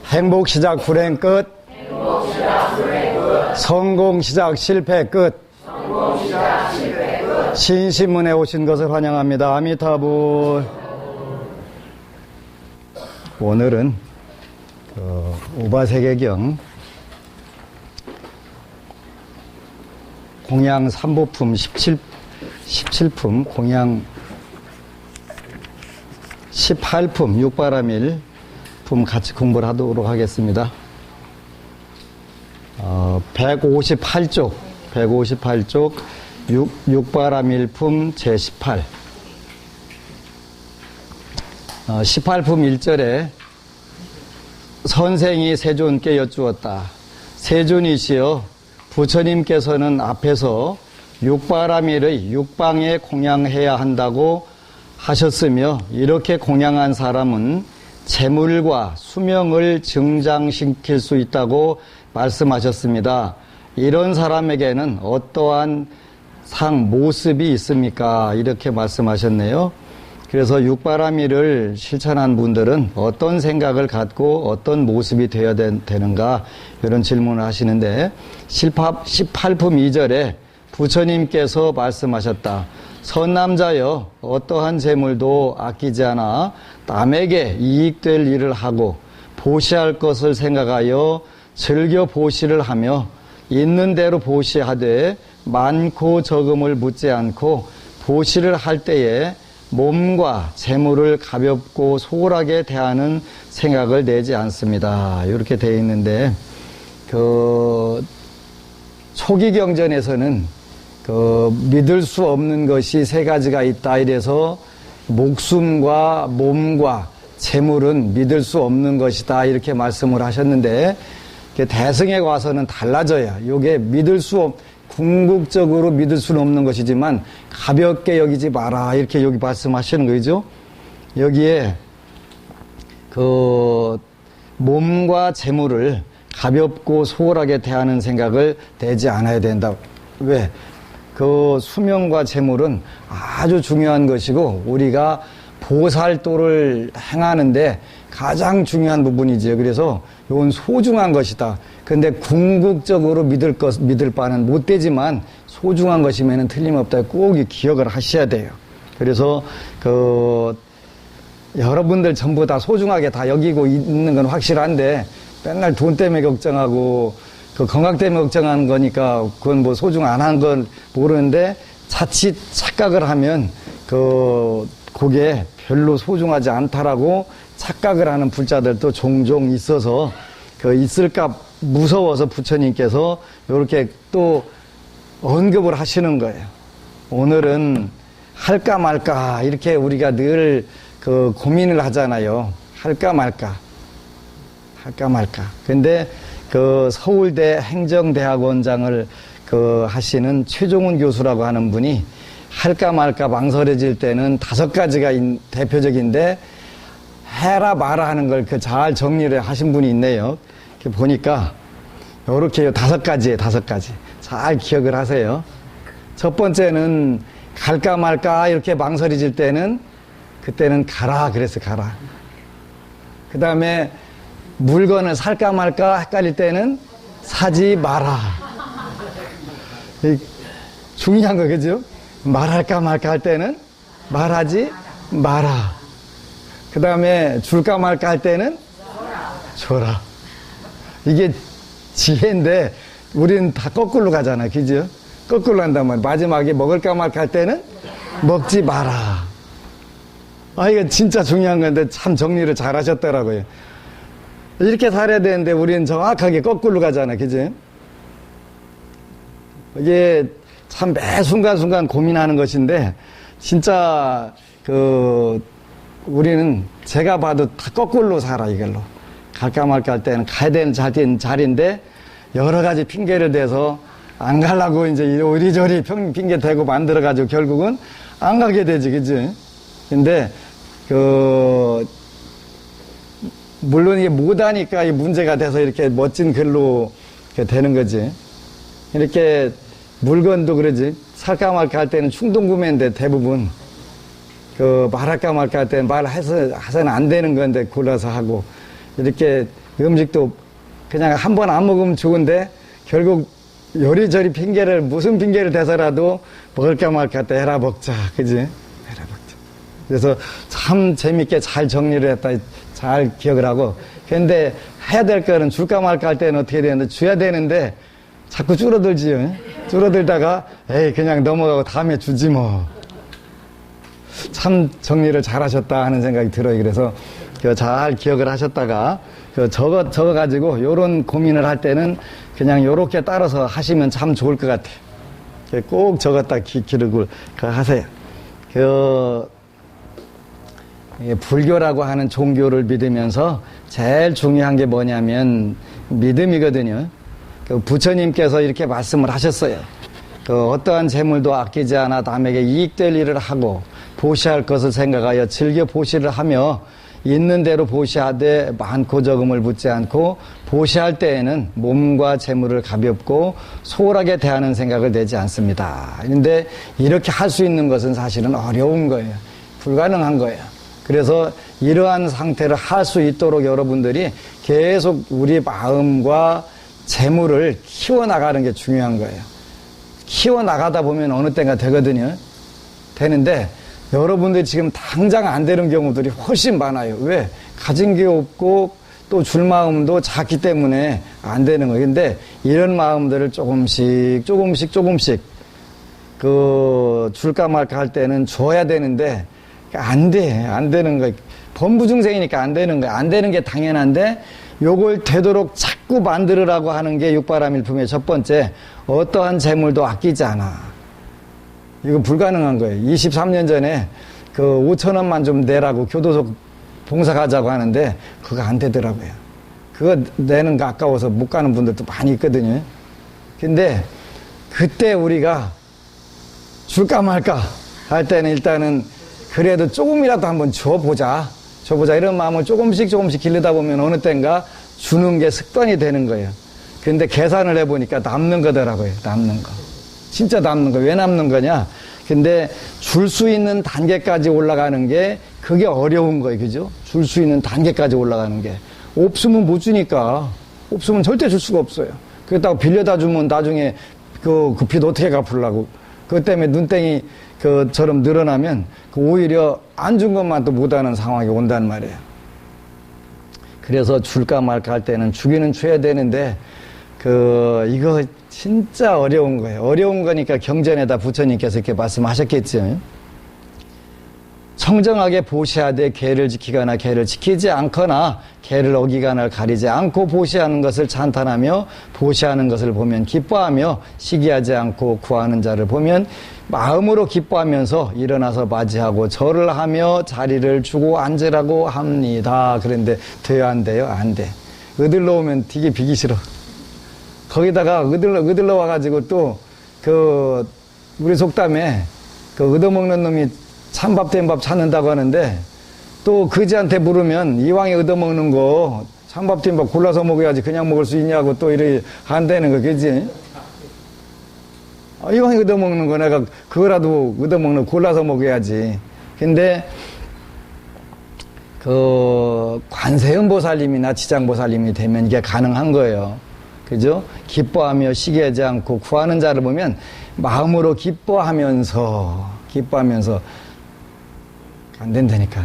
행복 시작 불행 끝. 성공 시작 실패 끝. 신신문에 오신 것을 환영합니다. 아미타불. 오늘은 우바세계경 공양 3부품 17품 공양 18품 육바라밀 품 같이 공부를 하도록 하겠습니다. 158쪽 6바라밀품 제18 18품 1절에 선생이 세존께 여쭈었다. 세존이시여 부처님께서는 앞에서 육바라밀의 육방에 공양해야 한다고 하셨으며 이렇게 공양한 사람은 재물과 수명을 증장시킬 수 있다고 말씀하셨습니다. 이런 사람에게는 어떠한 모습이 있습니까? 이렇게 말씀하셨네요. 그래서 육바라밀을 실천한 분들은 어떤 생각을 갖고 어떤 모습이 되어야 되는가 이런 질문을 하시는데 18품 2절에 부처님께서 말씀하셨다. 선남자여 어떠한 재물도 아끼지 않아 남에게 이익될 일을 하고 보시할 것을 생각하여 즐겨 보시를 하며 있는 대로 보시하되 많고 적음을 묻지 않고 보시를 할 때에 몸과 재물을 가볍고 소홀하게 대하는 생각을 내지 않습니다. 이렇게 되어 있는데 초기 경전에서는 믿을 수 없는 것이 세 가지가 있다 이래서 목숨과 몸과 재물은 믿을 수 없는 것이다 이렇게 말씀을 하셨는데 대승에 와서는 달라져요. 이게 궁극적으로 믿을 수는 없는 것이지만 가볍게 여기지 마라 이렇게 여기 말씀하시는 거죠. 여기에 몸과 재물을 가볍고 소홀하게 대하는 생각을 내지 않아야 된다. 왜? 수명과 재물은 아주 중요한 것이고 우리가 보살도를 행하는데 가장 중요한 부분이죠. 그래서 이건 소중한 것이다. 근데 궁극적으로 믿을 바는 못 되지만 소중한 것이면 틀림없다. 꼭 기억을 하셔야 돼요. 그래서 여러분들 전부 다 소중하게 다 여기고 있는 건 확실한데 맨날 돈 때문에 걱정하고 건강 때문에 걱정하는 거니까 그건 뭐 소중 안 한 건 모르는데 자칫 착각을 하면 그게 별로 소중하지 않다라고 착각을 하는 불자들도 종종 있어서 있을까 무서워서 부처님께서 이렇게 또 언급을 하시는 거예요. 오늘은 할까 말까 이렇게 우리가 늘 고민을 하잖아요. 할까 말까. 근데 서울대 행정대학원장을 하시는 최종훈 교수라고 하는 분이 할까 말까 망설여질 때는 5가지가 대표적인데 해라 마라 하는 걸 잘 정리를 하신 분이 있네요. 보니까 요렇게 5가지 잘 기억을 하세요. 첫 번째는 갈까 말까 이렇게 망설여질 때는 그때는 가라 그래서 가라. 그 다음에 물건을 살까 말까 헷갈릴 때는 사지 마라. 중요한 거 그죠? 말할까 말까 할 때는 말하지 마라. 그 다음에 줄까 말까 할 때는 줘라. 이게 지혜인데 우리는 다 거꾸로 가잖아. 그죠? 거꾸로 한단 말이야. 마지막에 먹을까 말까 할 때는 먹지 마라. 이거 진짜 중요한 건데 참 정리를 잘 하셨더라고요. 이렇게 살아야 되는데 우리는 정확하게 거꾸로 가잖아. 그지? 이게 참 매 순간순간 고민하는 것인데 진짜 우리는 제가 봐도 다 거꾸로 살아. 이걸로 갈까 말까 할 때는 가야 되는 자리인데 여러 가지 핑계를 대서 안 가려고 이제 이리저리 핑계 대고 만들어가지고 결국은 안 가게 되지. 그지? 근데 물론 이게 못하니까 이 문제가 돼서 이렇게 멋진 글로 이렇게 되는 거지. 이렇게 물건도 그러지. 살까 말까 할 때는 충동구매인데 대부분 말할까 말까 할 때는 말해서는 안 되는 건데 골라서 하고 이렇게 음식도 그냥 한 번 안 먹으면 좋은데 결국 요리저리 무슨 핑계를 대서라도 먹을까 말까 때 해라 먹자. 그지? 해라 먹자. 그래서 참 재밌게 잘 정리를 했다. 잘 기억을 하고. 근데 해야 될 거는 줄까 말까 할 때는 어떻게 되는데 줘야 되는데 자꾸 줄어들지요. 줄어들다가 에이 그냥 넘어가고 다음에 주지 뭐. 참 정리를 잘 하셨다 하는 생각이 들어요. 그래서 잘 기억을 하셨다가 적어가지고 요런 고민을 할 때는 그냥 요렇게 따라서 하시면 참 좋을 것 같아요. 꼭 적었다 기록을 하세요. 불교라고 하는 종교를 믿으면서 제일 중요한 게 뭐냐면 믿음이거든요. 부처님께서 이렇게 말씀을 하셨어요. 어떠한 재물도 아끼지 않아 남에게 이익될 일을 하고 보시할 것을 생각하여 즐겨 보시를 하며 있는 대로 보시하되 많고 적음을 묻지 않고 보시할 때에는 몸과 재물을 가볍고 소홀하게 대하는 생각을 내지 않습니다. 그런데 이렇게 할 수 있는 것은 사실은 어려운 거예요. 불가능한 거예요. 그래서 이러한 상태를 할 수 있도록 여러분들이 계속 우리 마음과 재물을 키워나가는 게 중요한 거예요. 키워나가다 보면 어느 때가 되거든요. 되는데 여러분들이 지금 당장 안 되는 경우들이 훨씬 많아요. 왜? 가진 게 없고 또 줄 마음도 작기 때문에 안 되는 거예요. 근데 이런 마음들을 조금씩 줄까 말까 할 때는 줘야 되는데 안 되는 거예요. 범부중생이니까 안 되는 거예요. 안 되는 게 당연한데 요걸 되도록 자꾸 만들으라고 하는 게 육바라밀품의 첫 번째, 어떠한 재물도 아끼지 않아. 이거 불가능한 거예요. 23년 전에 5,000원만 좀 내라고 교도소 봉사 가자고 하는데 그거 안 되더라고요. 그거 내는 거 아까워서 못 가는 분들도 많이 있거든요. 근데 그때 우리가 줄까 말까 할 때는 일단은 그래도 조금이라도 한번 줘보자 이런 마음을 조금씩 기르다 보면 어느 땐가 주는 게 습관이 되는 거예요. 근데 계산을 해보니까 남는 거더라고요. 남는 거. 진짜 남는 거. 왜 남는 거냐? 근데 줄 수 있는 단계까지 올라가는 게 그게 어려운 거예요. 그죠? 줄 수 있는 단계까지 올라가는 게. 없으면 못 주니까. 없으면 절대 줄 수가 없어요. 그렇다고 빌려다 주면 나중에 그 빚 어떻게 갚으려고. 그것 때문에 눈땡이 처럼 늘어나면 오히려 안 준 것만 또 못하는 상황이 온단 말이에요. 그래서 줄까 말까 할 때는 주기는 줘야 되는데 이거 진짜 어려운 거예요. 어려운 거니까 경전에다 부처님께서 이렇게 말씀하셨겠죠. 청정하게 보시하되 계를 지키거나 계를 지키지 않거나 계를 어기거나 가리지 않고 보시하는 것을 찬탄하며 보시하는 것을 보면 기뻐하며 시기하지 않고 구하는 자를 보면 마음으로 기뻐하면서 일어나서 맞이하고 절을 하며 자리를 주고 앉으라고 합니다. 그런데 돼요, 안 돼요? 안 돼. 의들러 오면 되게 비기 싫어. 거기다가 의들러 와가지고 또 우리 속담에 얻어먹는 놈이 찬밥 된 밥 찾는다고 하는데 또 그지한테 물으면 이왕에 얻어먹는 거 찬밥 된 밥 골라서 먹어야지 그냥 먹을 수 있냐고 또 이렇게 한다는 거, 그지? 이왕에 얻어먹는 거 내가 그거라도 얻어먹는 거 골라서 먹어야지. 근데 관세음보살님이나 지장보살님이 되면 이게 가능한 거예요. 그죠? 기뻐하며 시기하지 않고 구하는 자를 보면 마음으로 기뻐하면서 안 된다니까.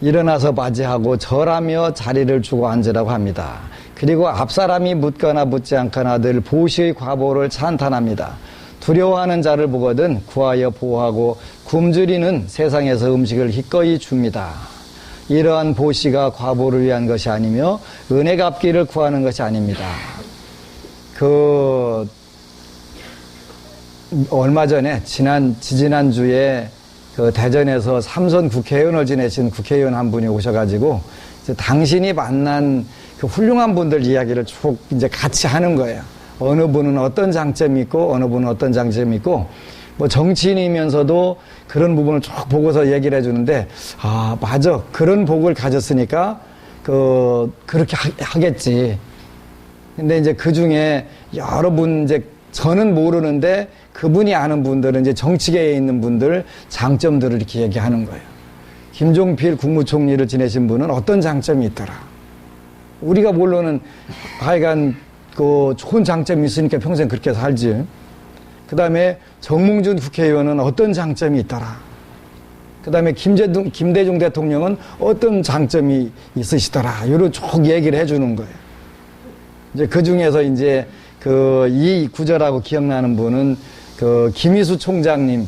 일어나서 맞이하고 절하며 자리를 주고 앉으라고 합니다. 그리고 앞사람이 묻거나 묻지 않거나 늘 보시의 과보를 찬탄합니다. 두려워하는 자를 보거든 구하여 보호하고 굶주리는 세상에서 음식을 기꺼이 줍니다. 이러한 보시가 과보를 위한 것이 아니며 은혜 갚기를 구하는 것이 아닙니다. 얼마 전에 지지난주에 대전에서 삼선 국회의원을 지내신 국회의원 한 분이 오셔가지고 당신이 만난 훌륭한 분들 이야기를 쭉 이제 같이 하는 거예요. 어느 분은 어떤 장점이 있고 어느 분은 어떤 장점이 있고 뭐 정치인이면서도 그런 부분을 쭉 보고서 얘기를 해주는데 맞아, 그런 복을 가졌으니까 그렇게 하겠지. 근데 이제 그 중에 여러 분 이제 저는 모르는데 그분이 아는 분들은 이제 정치계에 있는 분들 장점들을 이렇게 얘기하는 거예요. 김종필 국무총리를 지내신 분은 어떤 장점이 있더라. 우리가 모르는 하여간 그 좋은 장점이 있으니까 평생 그렇게 살지. 그 다음에 정몽준 국회의원은 어떤 장점이 있더라. 그 다음에 김대중 대통령은 어떤 장점이 있으시더라. 이런 쭉 얘기를 해주는 거예요. 이제 그 중에서 이제 이 구절하고 기억나는 분은 김희수 총장님,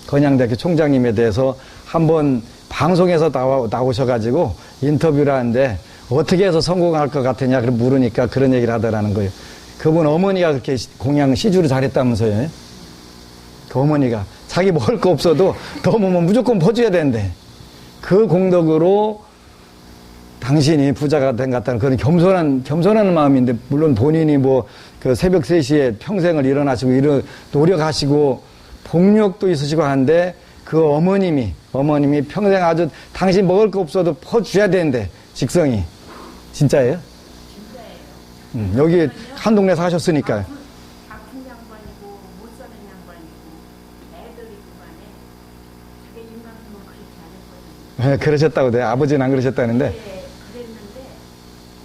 건양대학교 총장님에 대해서 한번 방송에서 나오셔가지고 인터뷰를 하는데 어떻게 해서 성공할 것 같으냐 그렇게 물으니까 그런 얘기를 하더라는 거예요. 그분 어머니가 그렇게 공양 시주를 잘했다면서요. 그 어머니가 자기 먹을 거 없어도 넘으면 무조건 퍼줘야 된대. 그 공덕으로 당신이 부자가 된 것 같다는 그런 겸손한 마음인데, 물론 본인이 그 새벽 3시에 평생을 일어나시고 노력하시고 폭력도 있으시고 하는데 그 어머님이 평생 아주 당신 먹을 거 없어도 퍼줘야 되는데, 직성이. 진짜예요? 진짜예요. 여기 한 동네 사셨으니까요. 아픈 양반이고 못 사는 양반이고 애들이 그만에 자기 입만큼은 그렇게 안 했거든요. 네, 그러셨다고 돼요. 아버지는 안 그러셨다는데. 네, 그랬는데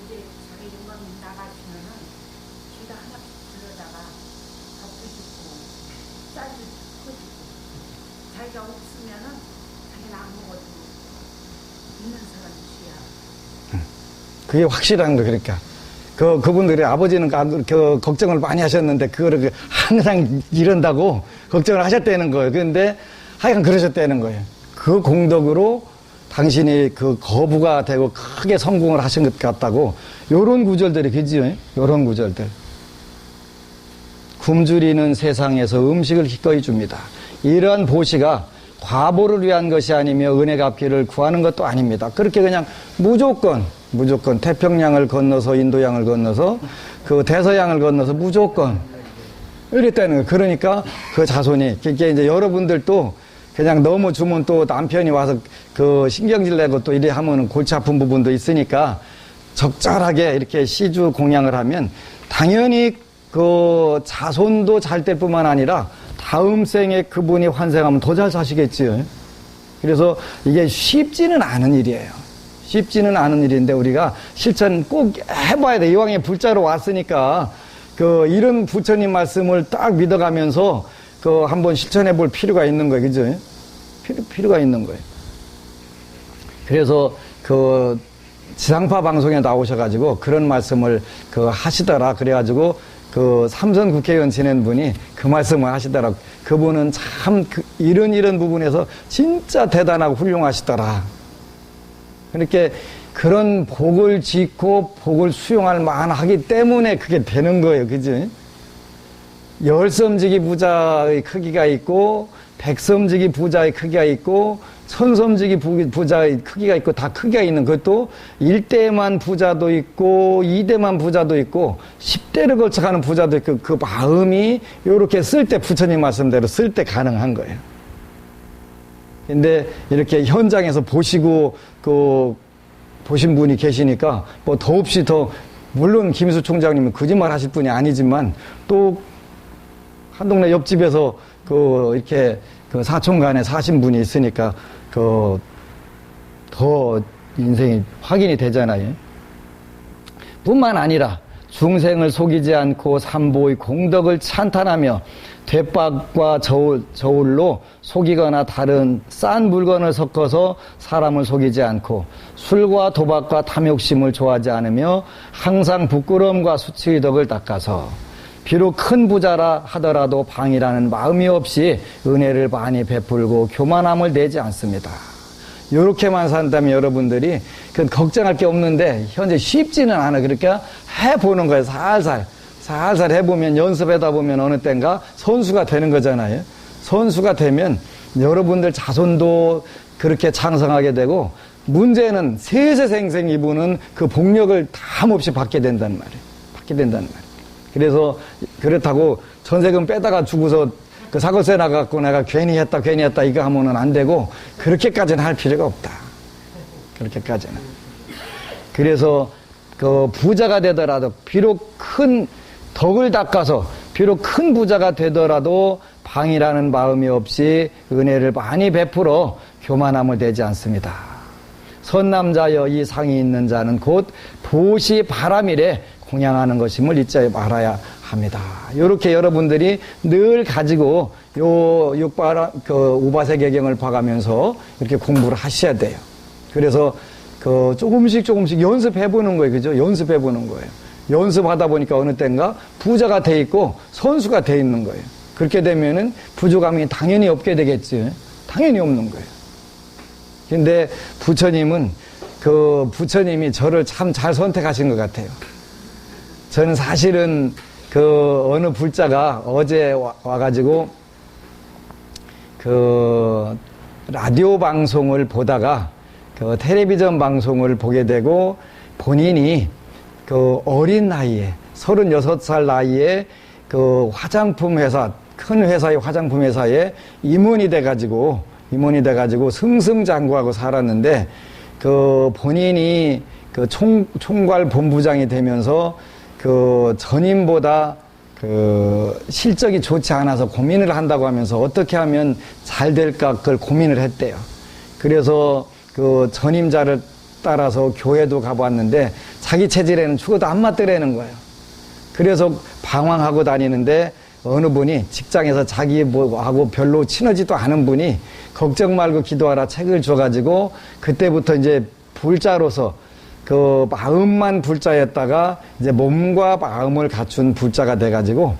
이제 자기 입만 나가시면은 지가 하나씩 불러다가 밥도 주고 쌀도 퍼주고 자기가 없으면은 자기는 안 먹어도 있는 사람 주야. 그게 확실한 거, 그러니까. 그분들이 아버지는 걱정을 많이 하셨는데, 그거를 항상 이런다고 걱정을 하셨다는 거예요. 그런데 하여간 그러셨다는 거예요. 그 공덕으로 당신이 거부가 되고 크게 성공을 하신 것 같다고, 요런 구절들이, 그지요? 요런 구절들. 굶주리는 세상에서 음식을 기꺼이 줍니다. 이러한 보시가 과보를 위한 것이 아니며 은혜 갚기를 구하는 것도 아닙니다. 그렇게 그냥 무조건 태평양을 건너서 인도양을 건너서 대서양을 건너서 무조건 이랬다는 거예요. 그러니까 그 자손이 이제 여러분들도 그냥 너무 주면 또 남편이 와서 신경질 내고 또 이래 하면 골치 아픈 부분도 있으니까 적절하게 이렇게 시주 공양을 하면 당연히 자손도 잘 될 뿐만 아니라 다음 생에 그분이 환생하면 더 잘 사시겠지요. 그래서 이게 쉽지는 않은 일이에요. 쉽지는 않은 일인데 우리가 실천 꼭 해봐야 돼. 이왕에 불자로 왔으니까 이런 부처님 말씀을 딱 믿어가면서 한번 실천해 볼 필요가 있는 거예요. 그죠? 필요가 있는 거예요. 그래서 지상파 방송에 나오셔가지고 그런 말씀을 하시더라. 그래가지고 삼선 국회의원 지낸 분이 그 말씀을 하시더라고. 그분은 참 이런 부분에서 진짜 대단하고 훌륭하시더라. 그렇게 그런 복을 짓고 복을 수용할 만하기 때문에 그게 되는 거예요. 그지? 열섬지기 부자의 크기가 있고, 백섬지기 부자의 크기가 있고, 천섬지기 부자의 크기가 있고, 다 크기가 있는 것도 1대만 부자도 있고 2대만 부자도 있고 10대를 걸쳐 가는 부자도 있고, 그 마음이 요렇게 쓸 때 부처님 말씀대로 쓸 때 가능한 거예요. 근데 이렇게 현장에서 보시고 보신 분이 계시니까 더없이 물론 김희수 총장님은 거짓말 하실 분이 아니지만 또 한 동네 옆집에서 이렇게 사촌간에 사신 분이 있으니까 더 인생이 확인이 되잖아요. 뿐만 아니라 중생을 속이지 않고 삼보의 공덕을 찬탄하며 대박과 저울로 속이거나 다른 싼 물건을 섞어서 사람을 속이지 않고 술과 도박과 탐욕심을 좋아하지 않으며 항상 부끄러움과 수치의 덕을 닦아서 비록 큰 부자라 하더라도 방이라는 마음이 없이 은혜를 많이 베풀고 교만함을 내지 않습니다. 이렇게만 산다면 여러분들이 걱정할 게 없는데 현재 쉽지는 않아. 그러니까 해보는 거예요. 살살 해보면, 연습하다 보면 어느 땐가 선수가 되는 거잖아요. 선수가 되면 여러분들 자손도 그렇게 창성하게 되고, 문제는 세세생생 이분은 그 복력을 담없이 받게 된다는 말이에요. 그래서 그렇다고 전세금 빼다가 주고서 사골세 나갖고 내가 괜히 했다 이거 하면은 안 되고, 그렇게까지는 할 필요가 없다. 그렇게까지는. 그래서 부자가 되더라도, 비록 큰 덕을 닦아서 비록 큰 부자가 되더라도 방이라는 마음이 없이 은혜를 많이 베풀어 교만함을 내지 않습니다. 선남자여 이 상이 있는 자는 곧 보시 바람이래 공양하는 것임을 잊지 말아야 합니다. 이렇게 여러분들이 늘 가지고 요 우바세 개경을 봐가면서 이렇게 공부를 하셔야 돼요. 그래서 조금씩 연습해 보는 거예요. 그죠? 연습해 보는 거예요. 연습하다 보니까 어느 때인가 부자가 돼 있고 선수가 돼 있는 거예요. 그렇게 되면은 부족함이 당연히 없게 되겠지. 당연히 없는 거예요. 근데 부처님이 저를 참 잘 선택하신 것 같아요. 저는 사실은 어느 불자가 어제 와가지고 라디오 방송을 보다가 텔레비전 방송을 보게 되고 본인이 어린 나이에 36살 나이에 화장품 회사 큰 회사의 화장품 회사에 임원이 돼가지고 승승장구하고 살았는데 본인이 총괄 본부장이 되면서 전임보다 실적이 좋지 않아서 고민을 한다고 하면서 어떻게 하면 잘 될까 그걸 고민을 했대요. 그래서 전임자를 따라서 교회도 가봤는데 자기 체질에는 죽어도 안 맞더라는 거예요. 그래서 방황하고 다니는데 어느 분이 직장에서 자기하고 별로 친하지도 않은 분이 걱정 말고 기도하라 책을 줘가지고 그때부터 이제 불자로서 마음만 불자였다가 이제 몸과 마음을 갖춘 불자가 돼가지고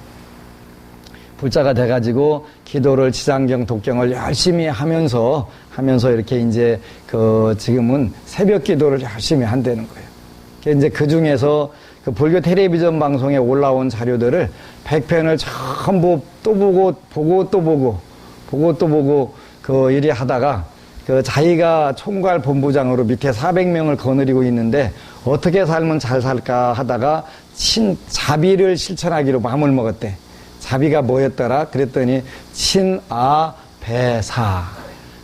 기도를 지상경 독경을 열심히 하면서 이렇게 이제 지금은 새벽 기도를 열심히 한다는 거예요. 이제 그 중에서 불교 텔레비전 방송에 올라온 자료들을 100편을 전부 또 보고 이리 하다가 자기가 총괄 본부장으로 밑에 400명을 거느리고 있는데 어떻게 살면 잘 살까 하다가 자비를 실천하기로 마음을 먹었대. 자비가 뭐였더라? 그랬더니 친아배사,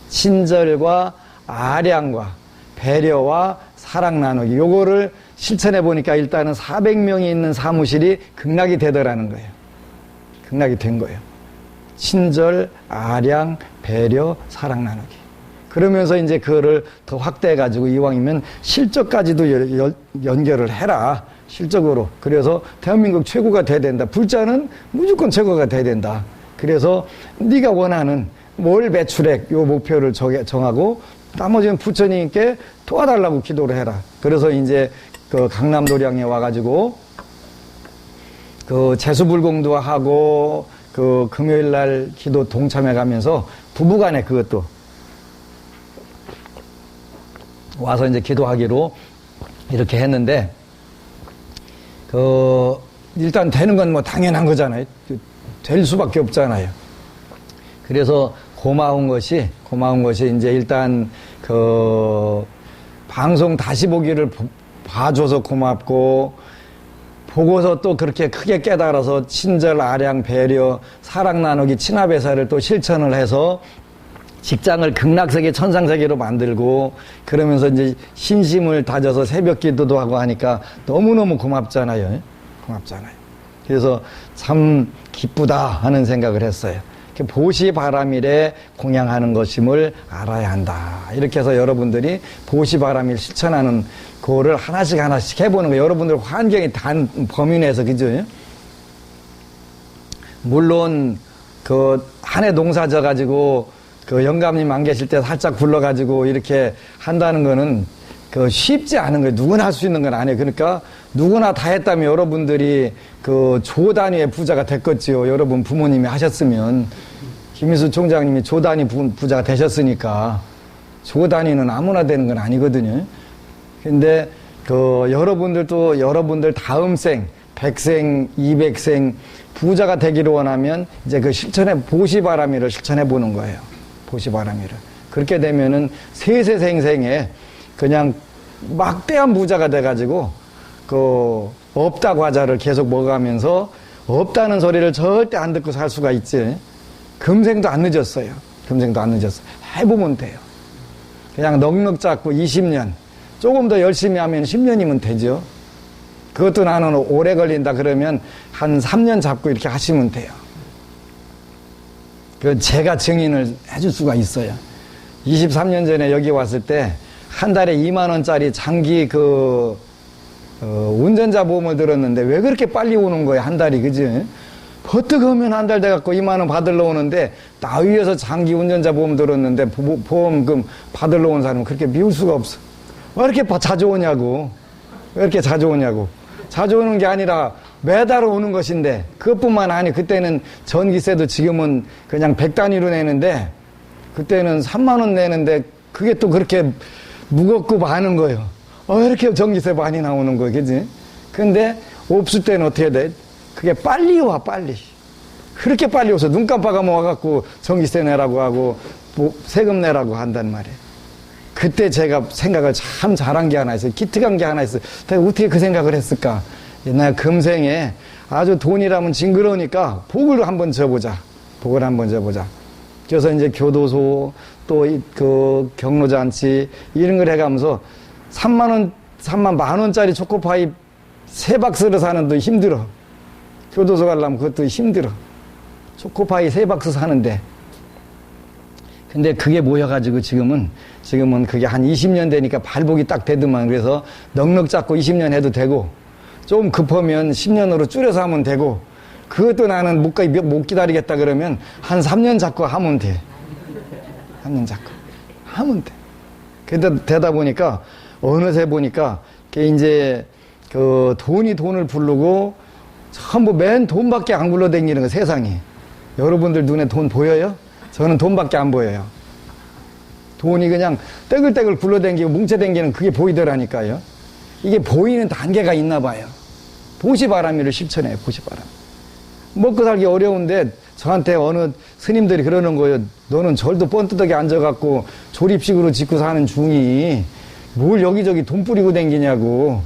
친절과 아량과 배려와 사랑 나누기, 요거를 실천해 보니까 일단은 400명이 있는 사무실이 극락이 되더라는 거예요. 극락이 된 거예요. 친절, 아량, 배려, 사랑 나누기. 그러면서 이제 그거를 더 확대해 가지고 이왕이면 실적까지도 연결을 해라. 실적으로. 그래서 대한민국 최고가 돼야 된다. 불자는 무조건 최고가 돼야 된다. 그래서 네가 원하는 월 매출액 요 목표를 정하고 나머지는 부처님께 도와달라고 기도를 해라. 그래서 이제 강남도량에 와가지고 제수불공도 하고 금요일날 기도 동참해 가면서 부부간에 그것도 와서 이제 기도하기로 이렇게 했는데 일단 되는 건 뭐 당연한 거잖아요. 될 수밖에 없잖아요. 그래서 고마운 것이 이제 일단 방송 다시 보기를 봐줘서 고맙고 보고서 또 그렇게 크게 깨달아서 친절, 아량, 배려, 사랑 나누기, 친화배사를 또 실천을 해서 직장을 극락세계, 천상세계로 만들고 그러면서 이제 신심을 다져서 새벽 기도도 하고 하니까 너무너무 고맙잖아요. 그래서 참 기쁘다 하는 생각을 했어요. 보시바람일에 공양하는 것임을 알아야 한다. 이렇게 해서 여러분들이 보시바람일 실천하는 그거를 하나씩 해보는 거예요. 여러분들 환경이 단 범위 내에서, 그죠? 물론 한 해 농사 져가지고 영감님 안 계실 때 살짝 불러가지고 이렇게 한다는 거는 쉽지 않은 거예요. 누구나 할 수 있는 건 아니에요. 그러니까 누구나 다 했다면 여러분들이 조 단위의 부자가 됐겠지요. 여러분 부모님이 하셨으면. 김인수 총장님이 조 단위 부자가 되셨으니까 조 단위는 아무나 되는 건 아니거든요. 근데 여러분들도 여러분들 다음 생, 100생, 200생 부자가 되기를 원하면 이제 보시바라미를 실천해 보는 거예요. 보시바라미를. 그렇게 되면은 세세생생에 그냥 막대한 부자가 돼가지고 없다 과자를 계속 먹어가면서 없다는 소리를 절대 안 듣고 살 수가 있지. 금생도 안 늦었어요. 해보면 돼요. 그냥 넉넉 잡고 20년 조금 더 열심히 하면 10년이면 되죠. 그것도 나는 오래 걸린다 그러면 한 3년 잡고 이렇게 하시면 돼요. 제가 증인을 해줄 수가 있어요. 23년 전에 여기 왔을 때 한 달에 2만 원짜리 장기 운전자 보험을 들었는데 왜 그렇게 빨리 오는 거야, 한 달이, 그지? 버뜩 하면 한 달 돼갖고 2만 원 받으러 오는데, 나 위에서 장기 운전자 보험 들었는데, 보험금 받으러 온 사람은 그렇게 미울 수가 없어. 왜 이렇게 자주 오냐고. 왜 이렇게 자주 오냐고. 자주 오는 게 아니라 매달 오는 것인데, 그것뿐만 아니, 그때는 전기세도 지금은 그냥 100단위로 내는데, 그때는 3만 원 내는데, 그게 또 그렇게 무겁고 많은 거예요. 왜 이렇게 전기세 많이 나오는 거야, 그지? 근데 없을 때는 어떻게 돼? 그게 빨리 와, 빨리. 그렇게 빨리 와서 눈 깜빡하면 와갖고 전기세 내라고 하고 세금 내라고 한단 말이에요. 그때 제가 생각을 참 잘한 게 하나 있어요. 기특한 게 하나 있어요. 내가 어떻게 그 생각을 했을까? 옛날 금생에 아주 돈이라면 징그러우니까 복을 한번 져보자. 복을 한번 져보자. 그래서 이제 교도소 또 그 경로잔치 이런 걸 해가면서 3만 만 원짜리 초코파이 3박스를 사는도 힘들어. 교도소 가려면 그것도 힘들어. 초코파이 3박스 사는데. 근데 그게 모여가지고 지금은 그게 한 20년 되니까 발복이 딱 되더만. 그래서 넉넉 잡고 20년 해도 되고, 좀 급하면 10년으로 줄여서 하면 되고, 그것도 나는 못 기다리겠다 그러면 한 3년 잡고 하면 돼. 3년 잡고 하면 돼. 근데 되다 보니까 어느새 보니까 이제 그 돈을 부르고 전부 맨 돈밖에 안 굴러다니는 거, 세상이. 여러분들 눈에 돈 보여요? 저는 돈밖에 안 보여요. 돈이 그냥 떼글떼글 굴러다니고 뭉쳐다니는 그게 보이더라니까요. 이게 보이는 단계가 있나 봐요. 보시바라미를 실천해요, 보시바라미. 먹고 살기 어려운데 저한테 어느 스님들이 그러는 거예요. 너는 절도 뻔뜨덕에 앉아갖고 조립식으로 짓고 사는 중이 뭘 여기저기 돈 뿌리고 댕기냐고.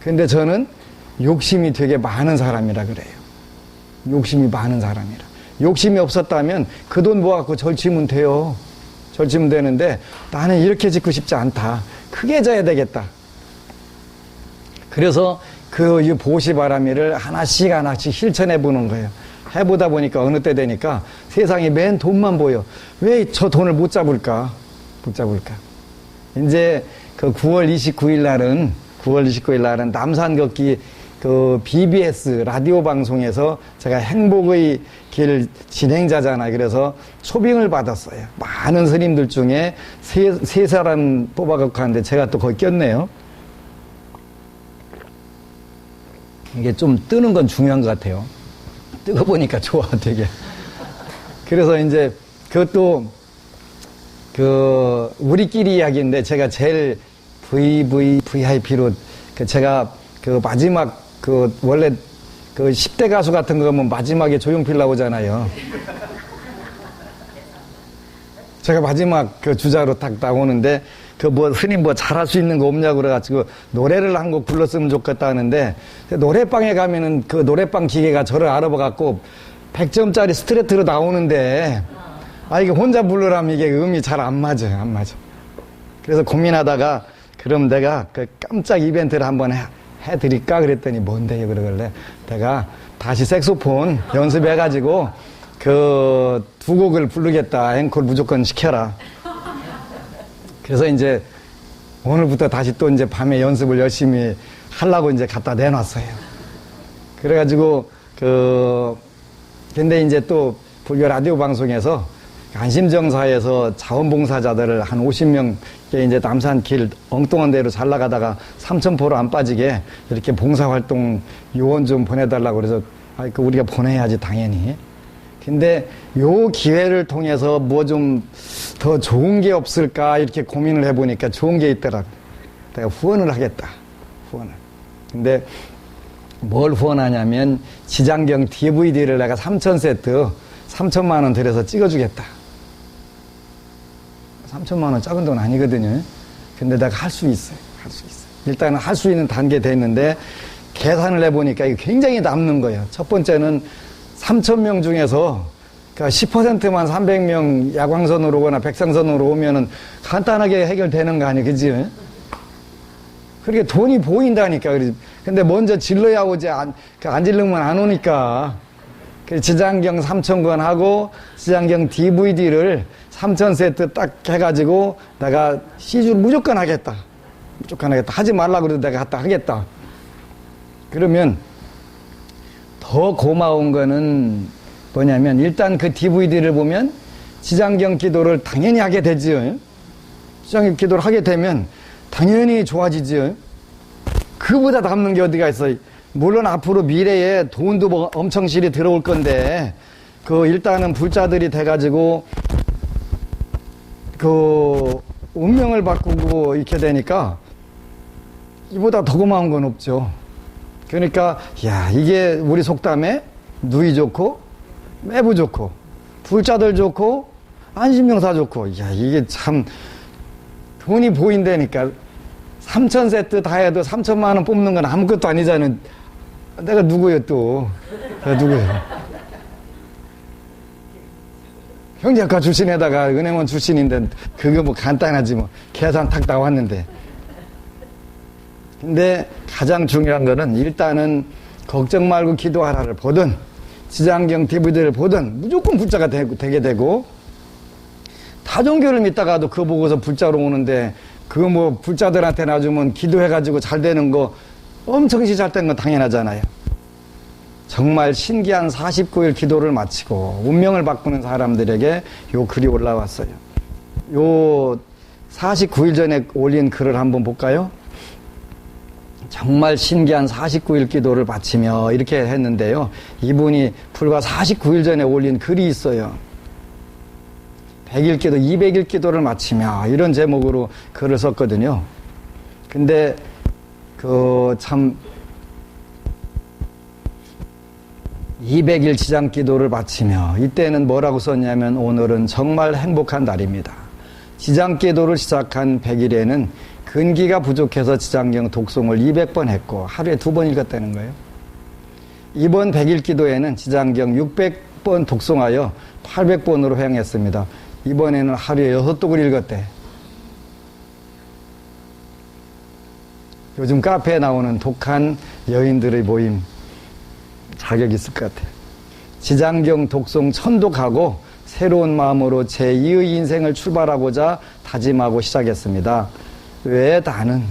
근데 저는 욕심이 되게 많은 사람이라 그래요. 욕심이 많은 사람이라. 욕심이 없었다면 그 돈 모아갖고 절치면 돼요. 절치면 되는데 나는 이렇게 짓고 싶지 않다. 크게 져야 되겠다. 그래서 그 보시바라미를 하나씩 실천해 보는 거예요. 해보다 보니까 어느 때 되니까 세상에 맨 돈만 보여. 왜 저 돈을 못 잡을까? 이제 그 9월 29일 날은 남산 걷기 그 BBS 라디오 방송에서 제가 행복의 길 진행자잖아요. 그래서 초빙을 받았어요. 많은 스님들 중에 세 사람 뽑아갖고 하는데 제가 또 거기 꼈네요. 이게 좀 뜨는 건 중요한 것 같아요. 뜨거 보니까 좋아, 되게. 그래서 이제 그것도 우리끼리 이야기인데 제가 제일 VVIP로 제가 그 마지막 원래 10대 가수 같은 거 하면 마지막에 조용필 나오잖아요. 제가 마지막 주자로 딱 나오는데 스님 잘할 수 있는 거 없냐고 그래가지고 노래를 한 곡 불렀으면 좋겠다 하는데 노래방에 가면은 그 노래방 기계가 저를 알아봐갖고 100점짜리 스트레이트로 나오는데 이게 혼자 부르라면 이게 음이 잘 안 맞아요. 그래서 고민하다가 그럼 내가 그 깜짝 이벤트를 한번 해드릴까 그랬더니 뭔데요? 그러길래 내가 다시 색소폰 연습해가지고 그 2곡을 부르겠다. 앵콜 무조건 시켜라. 그래서 이제 오늘부터 다시 또 이제 밤에 연습을 열심히 하려고 이제 갖다 내놨어요. 그래가지고 근데 이제 또 불교 라디오 방송에서 안심정사에서 자원봉사자들을 한 50명 이제 남산길 엉뚱한 데로 잘 나가다가 삼천포로 안 빠지게 이렇게 봉사활동 요원 좀 보내달라고 그래서 우리가 보내야지 당연히. 근데 요 기회를 통해서 뭐 좀 더 좋은 게 없을까 이렇게 고민을 해보니까 좋은 게 있더라고. 내가 후원을 하겠다. 후원을. 근데 뭘 후원하냐면 지장경 DVD를 내가 3,000세트 3천만 원 들여서 찍어주겠다. 3천만 원 작은 돈 아니거든요. 근데 내가 할 수 있어요. 일단은 할 수 있는 단계 됐는데 계산을 해보니까 이게 굉장히 남는 거예요. 첫 번째는 3,000명 중에서 10%만 300명 야광선으로 오거나 백상선으로 오면은 간단하게 해결되는 거 아니에요. 그지? 그렇게 돈이 보인다니까. 근데 먼저 질러야 오지, 안 질르면 안 오니까. 지장경 3,000권 하고, 지장경 DVD를 3,000세트 딱 해가지고 내가 시주를 무조건 하겠다. 무조건 하겠다. 하지 말라고 그래도 내가 하겠다. 그러면 더 고마운 거는 뭐냐면 일단 그 DVD를 보면 지장경 기도를 당연히 하게 되지요. 지장경 기도를 하게 되면 당연히 좋아지지요. 그보다 남는 게 어디가 있어요. 물론 앞으로 미래에 돈도 뭐 엄청 실이 들어올 건데 그 일단은 불자들이 돼가지고 그 운명을 바꾸고 이렇게 되니까 이보다 더 고마운 건 없죠. 그러니까 야 이게 우리 속담에 누이 좋고 매부 좋고 불자들 좋고 안심명사 좋고 야 이게 참 돈이 보인다니까 3,000세트 다 해도 3천만 원 뽑는 건 아무것도 아니잖아요. 내가 누구예요 또. 내가 누구예요. 경제학과 출신에다가 은행원 출신인데 그거 뭐 간단하지 뭐 계산 탁 나왔는데. 근데 가장 중요한 거는 일단은 걱정 말고 기도하라를 보든 지장경 DVD를 보든 무조건 불자가 되게 되고 타종교를 믿다가도 그거 보고서 불자로 오는데 그거 뭐 불자들한테 놔주면 기도해가지고 잘 되는 거 엄청 잘 되는 건 당연하잖아요. 정말 신기한 49일 기도를 마치고 운명을 바꾸는 사람들에게 요 글이 올라왔어요. 요 49일 전에 올린 글을 한번 볼까요? 정말 신기한 49일 기도를 바치며 이렇게 했는데요. 이분이 불과 49일 전에 올린 글이 있어요. 100일 기도, 200일 기도를 마치며 이런 제목으로 글을 썼거든요. 근데 참 200일 지장 기도를 마치며 이때는 뭐라고 썼냐면 오늘은 정말 행복한 날입니다. 지장 기도를 시작한 100일에는 근기가 부족해서 지장경 독송을 200번 했고 하루에 2번 읽었다는 거예요. 이번 100일 기도에는 지장경 600번 독송하여 800번으로 회양했습니다. 이번에는 하루에 6독을 읽었대. 요즘 카페에 나오는 독한 여인들의 모임 자격 있을 것 같아요. 지장경 독송 천독하고 새로운 마음으로 제2의 인생을 출발하고자 다짐하고 시작했습니다. 왜 나는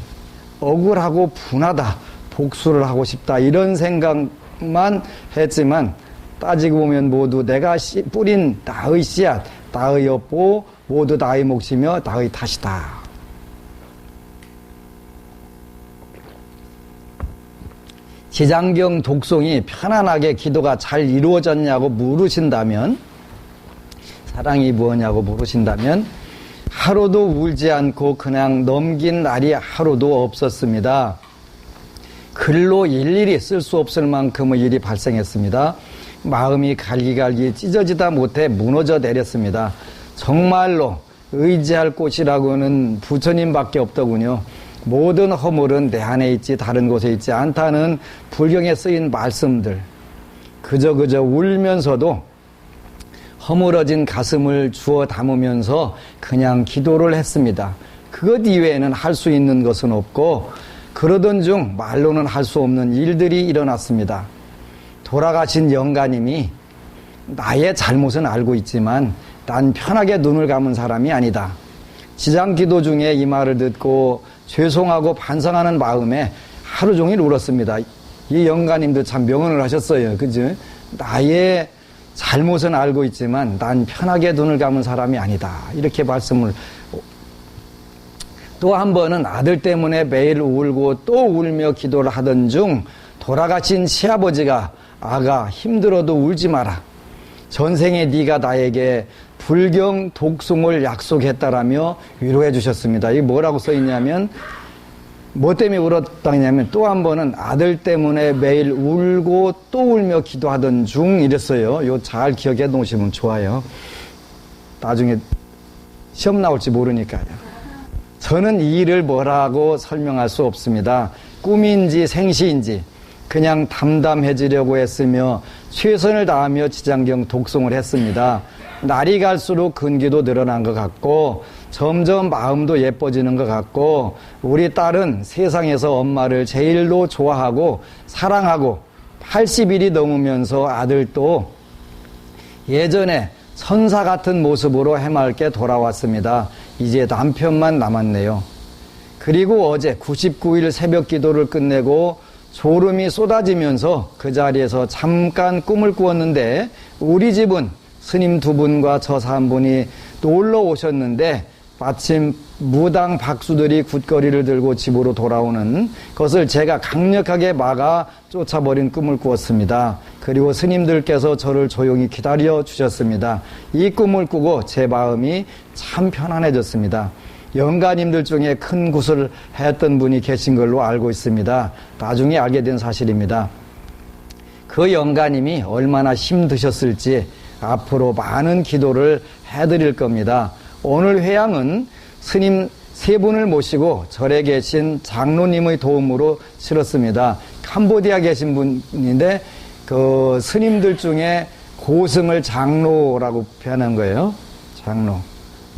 억울하고 분하다, 복수를 하고 싶다 이런 생각만 했지만 따지고 보면 모두 내가 뿌린 나의 씨앗, 나의 엿보 모두 나의 몫이며 나의 탓이다. 지장경 독송이 편안하게 기도가 잘 이루어졌냐고 물으신다면 사랑이 뭐냐고 물으신다면 하루도 울지 않고 그냥 넘긴 날이 하루도 없었습니다. 글로 일일이 쓸 수 없을 만큼의 일이 발생했습니다. 마음이 갈기갈기 찢어지다 못해 무너져 내렸습니다. 정말로 의지할 곳이라고는 부처님밖에 없더군요. 모든 허물은 내 안에 있지 다른 곳에 있지 않다는 불경에 쓰인 말씀들. 그저 울면서도 허물어진 가슴을 주워 담으면서 그냥 기도를 했습니다. 그것 이외에는 할 수 있는 것은 없고 그러던 중 말로는 할 수 없는 일들이 일어났습니다. 돌아가신 영가님이 나의 잘못은 알고 있지만 난 편하게 눈을 감은 사람이 아니다. 지장기도 중에 이 말을 듣고 죄송하고 반성하는 마음에 하루 종일 울었습니다. 이 영가님도 참 명언을 하셨어요. 그죠? 나의 잘못은 알고 있지만 난 편하게 눈을 감은 사람이 아니다. 이렇게 말씀을. 또 한 번은 아들 때문에 매일 울고 또 울며 기도를 하던 중 돌아가신 시아버지가 아가 힘들어도 울지 마라. 전생에 네가 나에게 불경 독송을 약속했다라며 위로해 주셨습니다. 이게 뭐라고 써있냐면 뭐 때문에 울었다냐면 또 한 번은 아들 때문에 매일 울고 또 울며 기도하던 중 이랬어요. 요 잘 기억해 놓으시면 좋아요. 나중에 시험 나올지 모르니까요. 저는 이 일을 뭐라고 설명할 수 없습니다. 꿈인지 생시인지 그냥 담담해지려고 했으며 최선을 다하며 지장경 독송을 했습니다. 날이 갈수록 근기도 늘어난 것 같고 점점 마음도 예뻐지는 것 같고 우리 딸은 세상에서 엄마를 제일로 좋아하고 사랑하고 80일이 넘으면서 아들도 예전에 선사 같은 모습으로 해맑게 돌아왔습니다. 이제 남편만 남았네요. 그리고 어제 99일 새벽 기도를 끝내고 졸음이 쏟아지면서 그 자리에서 잠깐 꿈을 꾸었는데 우리 집은 스님 2분과 저사 1분이 놀러 오셨는데 마침 무당 박수들이 굿거리를 들고 집으로 돌아오는 것을 제가 강력하게 막아 쫓아버린 꿈을 꾸었습니다. 그리고 스님들께서 저를 조용히 기다려 주셨습니다. 이 꿈을 꾸고 제 마음이 참 편안해졌습니다. 영가님들 중에 큰 굿을 했던 분이 계신 걸로 알고 있습니다. 나중에 알게 된 사실입니다. 그 영가님이 얼마나 힘드셨을지 앞으로 많은 기도를 해드릴 겁니다. 오늘 회양은 스님 3분을 모시고 절에 계신 장로님의 도움으로 치렀습니다. 캄보디아 계신 분인데 그 스님들 중에 고승을 장로라고 표현한 거예요. 장로.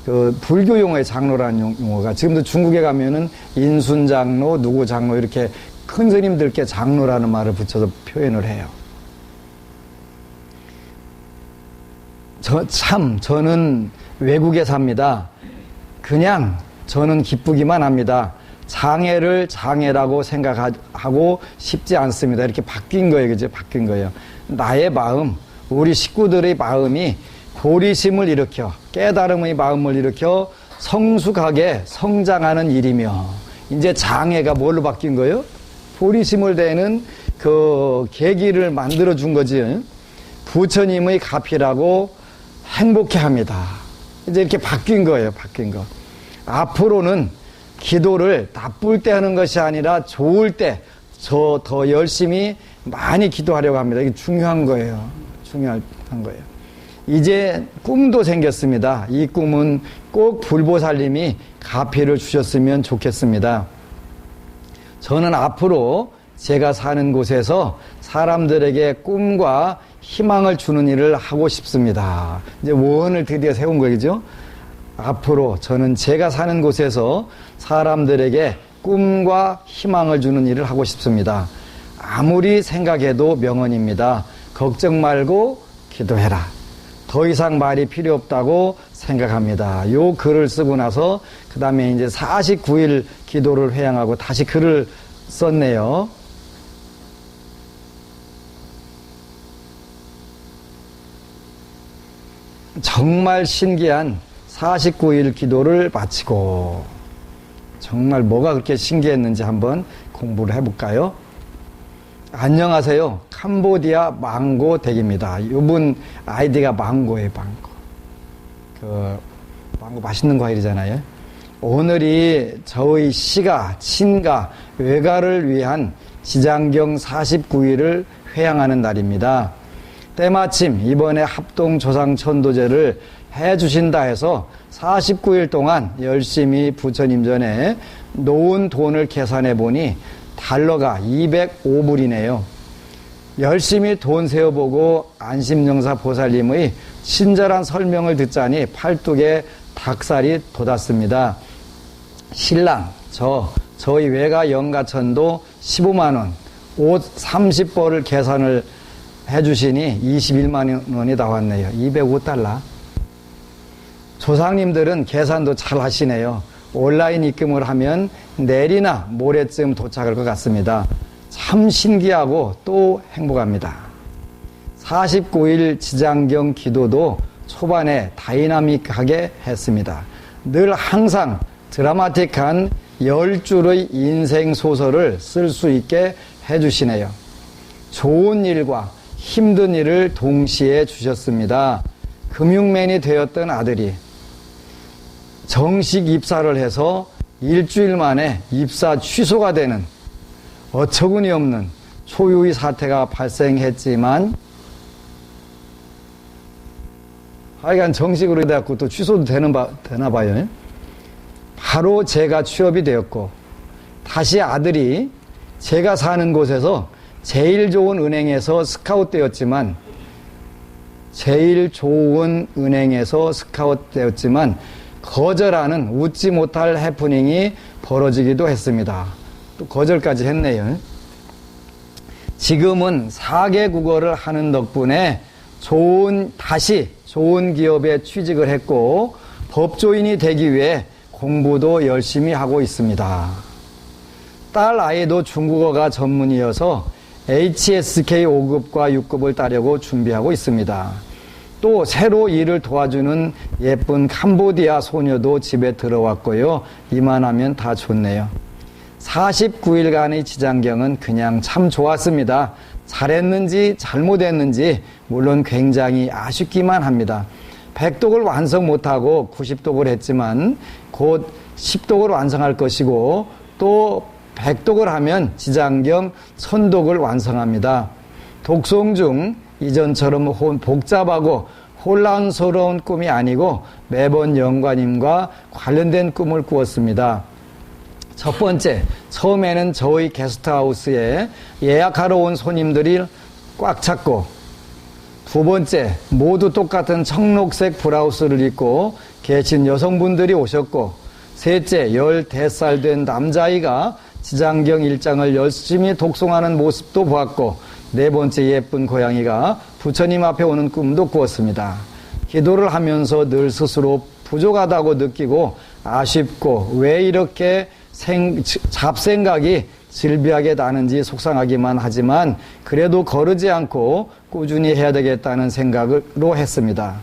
그 불교 용어의 장로라는 용어가 지금도 중국에 가면은 인순장로, 누구 장로 이렇게 큰 스님들께 장로라는 말을 붙여서 표현을 해요. 저는 외국에 삽니다. 그냥 저는 기쁘기만 합니다. 장애를 장애라고 생각하고 싶지 않습니다. 이렇게 바뀐 거예요. 그죠? 바뀐 거예요. 나의 마음, 우리 식구들의 마음이 고리심을 일으켜 깨달음의 마음을 일으켜 성숙하게 성장하는 일이며 이제 장애가 뭘로 바뀐 거예요? 고리심을 대는 그 계기를 만들어 준 거지. 부처님의 가피라고 행복해 합니다. 이제 이렇게 바뀐 거예요. 바뀐 거. 앞으로는 기도를 나쁠 때 하는 것이 아니라 좋을 때 더 열심히 많이 기도하려고 합니다. 이게 중요한 거예요. 중요한 거예요. 이제 꿈도 생겼습니다. 이 꿈은 꼭 불보살님이 가피를 주셨으면 좋겠습니다. 저는 앞으로 제가 사는 곳에서 사람들에게 꿈과 희망을 주는 일을 하고 싶습니다. 이제 원을 드디어 세운 거죠. 앞으로 저는 제가 사는 곳에서 사람들에게 꿈과 희망을 주는 일을 하고 싶습니다. 아무리 생각해도 명언입니다. 걱정 말고 기도해라. 더 이상 말이 필요 없다고 생각합니다. 요 글을 쓰고 나서 그 다음에 이제 49일 기도를 회양하고 다시 글을 썼네요. 정말 신기한 49일 기도를 마치고 정말 뭐가 그렇게 신기했는지 한번 공부를 해볼까요? 안녕하세요. 캄보디아 망고 댁입니다. 이분 아이디가 망고예요. 망고. 망고 맛있는 과일이잖아요. 오늘이 저의 시가, 친가, 외가를 위한 지장경 49일을 회양하는 날입니다. 때마침 이번에 합동조상천도제를 해주신다 해서 49일 동안 열심히 부처님 전에 놓은 돈을 계산해 보니 달러가 205불이네요. 열심히 돈 세어보고 안심영사 보살님의 친절한 설명을 듣자니 팔뚝에 닭살이 돋았습니다. 신랑, 저희 외가 영가천도 15만원, 옷 30벌을 계산을 해주시니 21만 원이 나왔네요. 205달러. 조상님들은 계산도 잘 하시네요. 온라인 입금을 하면 내일이나 모레쯤 도착할 것 같습니다. 참 신기하고 또 행복합니다. 49일 지장경 기도도 초반에 다이나믹하게 했습니다. 늘 항상 드라마틱한 10줄의 인생 소설을 쓸 수 있게 해주시네요. 좋은 일과 힘든 일을 동시에 주셨습니다. 금융맨이 되었던 아들이 정식 입사를 해서 일주일 만에 입사 취소가 되는 어처구니 없는 초유의 사태가 발생했지만 하여간 정식으로 돼갖고 또 취소도 되나 봐요. 바로 제가 취업이 되었고 다시 아들이 제가 사는 곳에서 제일 좋은 은행에서 스카웃 되었지만 거절하는 웃지 못할 해프닝이 벌어지기도 했습니다. 또 거절까지 했네요. 지금은 4개 국어를 하는 덕분에 다시 좋은 기업에 취직을 했고 법조인이 되기 위해 공부도 열심히 하고 있습니다. 딸 아이도 중국어가 전문이어서 HSK 5급과 6급을 따려고 준비하고 있습니다. 또 새로 일을 도와주는 예쁜 캄보디아 소녀도 집에 들어왔고요. 이만하면 다 좋네요. 49일간의 지장경은 그냥 참 좋았습니다. 잘했는지 잘못했는지 물론 굉장히 아쉽기만 합니다. 100독을 완성 못하고 90독을 했지만 곧 10독을 완성할 것이고 또 100독을 하면 지장경 1000독을 완성합니다. 독송 중 이전처럼 복잡하고 혼란스러운 꿈이 아니고 매번 영관님과 관련된 꿈을 꾸었습니다. 첫 번째, 처음에는 저희 게스트하우스에 예약하러 온 손님들이 꽉 찼고, 두 번째, 모두 똑같은 청록색 브라우스를 입고 계신 여성분들이 오셨고, 셋째, 15살 된 남자아이가 지장경 일장을 열심히 독송하는 모습도 보았고, 네 번째, 예쁜 고양이가 부처님 앞에 오는 꿈도 꾸었습니다. 기도를 하면서 늘 스스로 부족하다고 느끼고 아쉽고 왜 이렇게 잡생각이 질비하게 나는지 속상하기만 하지만 그래도 거르지 않고 꾸준히 해야 되겠다는 생각으로 했습니다.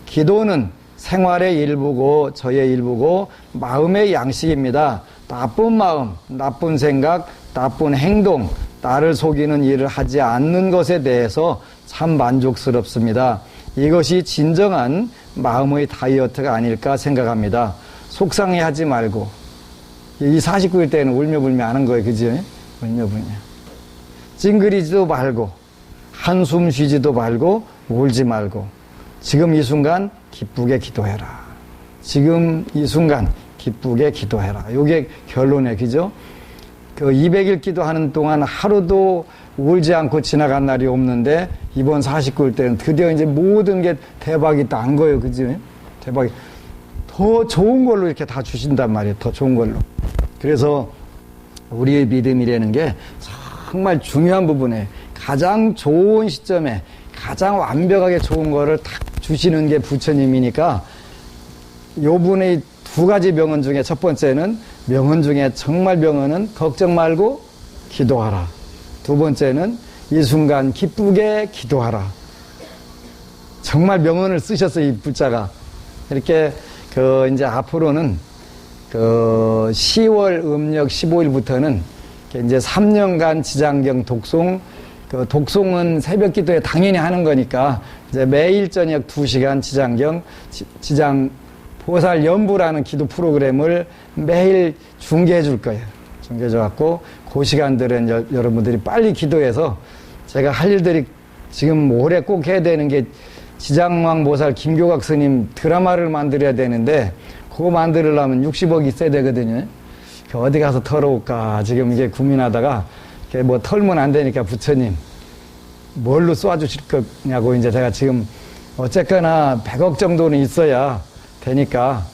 기도는 생활의 일부고 저의 일부고 마음의 양식입니다. 나쁜 마음, 나쁜 생각, 나쁜 행동, 나를 속이는 일을 하지 않는 것에 대해서 참 만족스럽습니다. 이것이 진정한 마음의 다이어트가 아닐까 생각합니다. 속상해하지 말고 이 49일 때는 울며불며 하는 거예요. 그죠? 울며불며. 찡그리지도 말고 한숨 쉬지도 말고 울지 말고 지금 이 순간 기쁘게 기도해라. 지금 이 순간 기쁘게 기도해라. 이게 결론이에요. 그죠? 그 200일 기도하는 동안 하루도 울지 않고 지나간 날이 없는데 이번 49일 때는 드디어 이제 모든 게 대박이 난 거예요. 그죠? 대박이. 더 좋은 걸로 이렇게 다 주신단 말이에요. 더 좋은 걸로. 그래서 우리의 믿음이라는 게 정말 중요한 부분에 가장 좋은 시점에 가장 완벽하게 좋은 거를 딱 주시는 게 부처님이니까 요분의 두 가지 명언 중에 첫 번째는 명언 중에 정말 명언은 걱정 말고 기도하라. 두 번째는 이 순간 기쁘게 기도하라. 정말 명언을 쓰셨어요. 이 부자가. 이렇게 이제 앞으로는 10월 음력 15일부터는 이제 3년간 지장경 독송, 독송은 새벽 기도에 당연히 하는 거니까 이제 매일 저녁 2시간 지장경, 지장 보살 연부라는 기도 프로그램을 매일 중계해 줄 거예요. 중계해 줘갖고 그 시간들은 여러분들이 빨리 기도해서 제가 할 일들이 지금 올해 꼭 해야 되는 게 지장왕 보살 김교각 스님 드라마를 만들어야 되는데 그거 만들려면 60억 있어야 되거든요. 어디 가서 털어올까 지금 이게 고민하다가 뭐 털면 안 되니까 부처님 뭘로 쏴주실 거냐고 이제 제가 지금 어쨌거나 100억 정도는 있어야 되니까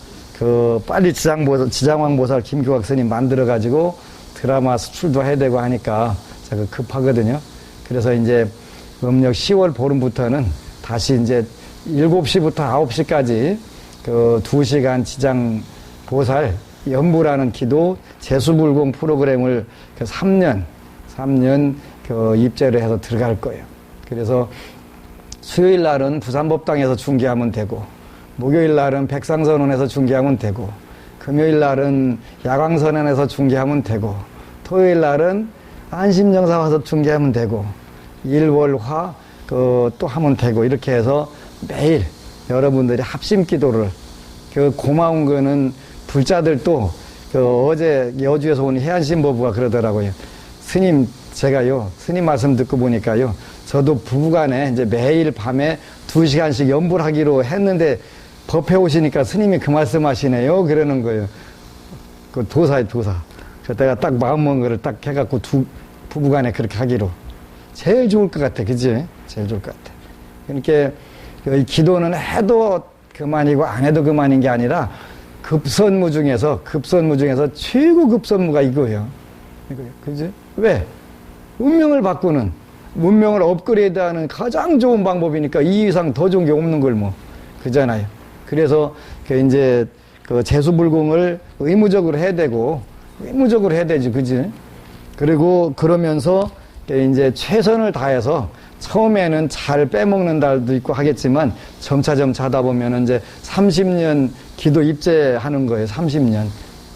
빨리 지장왕 보살 김교각 스님 만들어가지고 드라마 수출도 해야 되고 하니까 제가 급하거든요. 그래서 이제 음력 10월 보름부터는 다시 이제 7시부터 9시까지 2시간 지장 보살 연부라는 기도 재수불공 프로그램을 3년 입제를 해서 들어갈 거예요. 그래서 수요일 날은 부산법당에서 중계하면 되고, 목요일 날은 백상선언에서 중계하면 되고, 금요일 날은 야광선언에서 중계하면 되고, 토요일 날은 안심정사 와서 중계하면 되고, 일월화 또 하면 되고, 이렇게 해서 매일 여러분들이 합심 기도를, 고마운 거는 불자들도 어제 여주에서 온 해안신보부가 그러더라고요. 스님, 제가요, 스님 말씀 듣고 보니까요, 저도 부부간에 이제 매일 밤에 2시간씩 연불 하기로 했는데 법회 오시니까 스님이 그 말씀 하시네요. 그러는 거예요. 도사예요, 도사. 그래서 내가 딱 마음먹은 거를 딱 해갖고 부부간에 그렇게 하기로. 제일 좋을 것 같아. 그치? 제일 좋을 것 같아. 그러니까 이 기도는 해도 그만이고 안 해도 그만인 게 아니라 급선무 중에서 최고 급선무가 이거예요. 그지? 왜? 운명을 바꾸는 문명을 업그레이드하는 가장 좋은 방법이니까 이 이상 더 좋은 게 없는 걸 뭐 그잖아요. 그래서 그 이제 그 재수불공을 의무적으로 해야 되고 의무적으로 해야 되지, 그지? 그리고 그러면서 이제 최선을 다해서 처음에는 잘 빼먹는 달도 있고 하겠지만 점차 하다 보면은 이제 30년 기도 입제하는 거예요. 30년.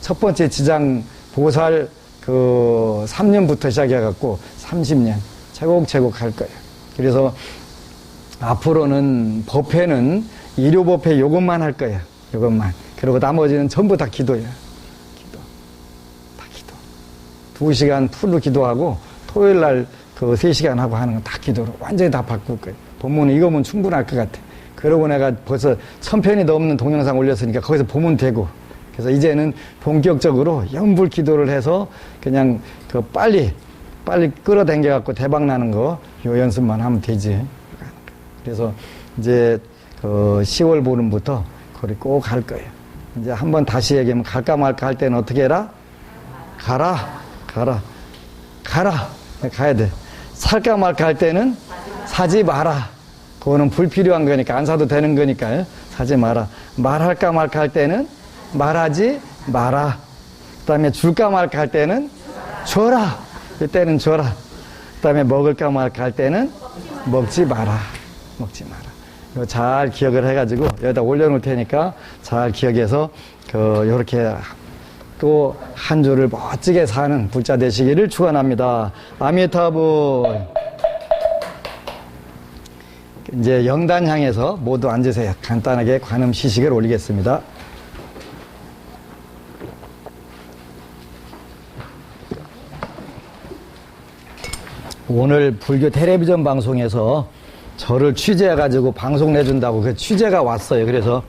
첫 번째 지장 보살 그 3년부터 시작해갖고 30년 차곡차곡 할 거예요. 그래서 앞으로는 법회는 일요법회 요것만 할 거예요. 요것만. 그리고 나머지는 전부 다 기도예요. 기도. 다 기도. 2시간 풀로 기도하고 토요일 날 그 3시간 하고 하는 건 다 기도로 완전히 다 바꿀 거예요. 본문은 이거면 충분할 것 같아. 그러고 내가 벌써 1000편이 넘는 동영상 올렸으니까 거기서 보면 되고. 그래서 이제는 본격적으로 연불 기도를 해서 그냥 그 빨리 끌어당겨 갖고 대박 나는 거 요 연습만 하면 되지. 그래서 이제 그 10월 보름부터 거기 꼭 갈 거예요. 이제 한번 다시 얘기하면 갈까 말까 할 때는 어떻게 해라? 가라. 가야 돼. 살까 말까 할 때는 사지 마라. 그거는 불필요한 거니까 안 사도 되는 거니까요. 사지 마라. 말할까 말까 할 때는 말하지 마라. 그 다음에 줄까 말까 할 때는 줘라. 이때는 줘라. 그 다음에 먹을까 말까 할 때는 먹지 마라. 이거 잘 기억을 해가지고 여기다 올려놓을 테니까 잘 기억해서 요렇게 또 한 주를 멋지게 사는 불자 되시기를 축원합니다. 아미타불. 이제 영단 향해서 모두 앉으세요. 간단하게 관음 시식을 올리겠습니다. 오늘 불교 텔레비전 방송에서 저를 취재해가지고 방송 내준다고 그 취재가 왔어요. 그래서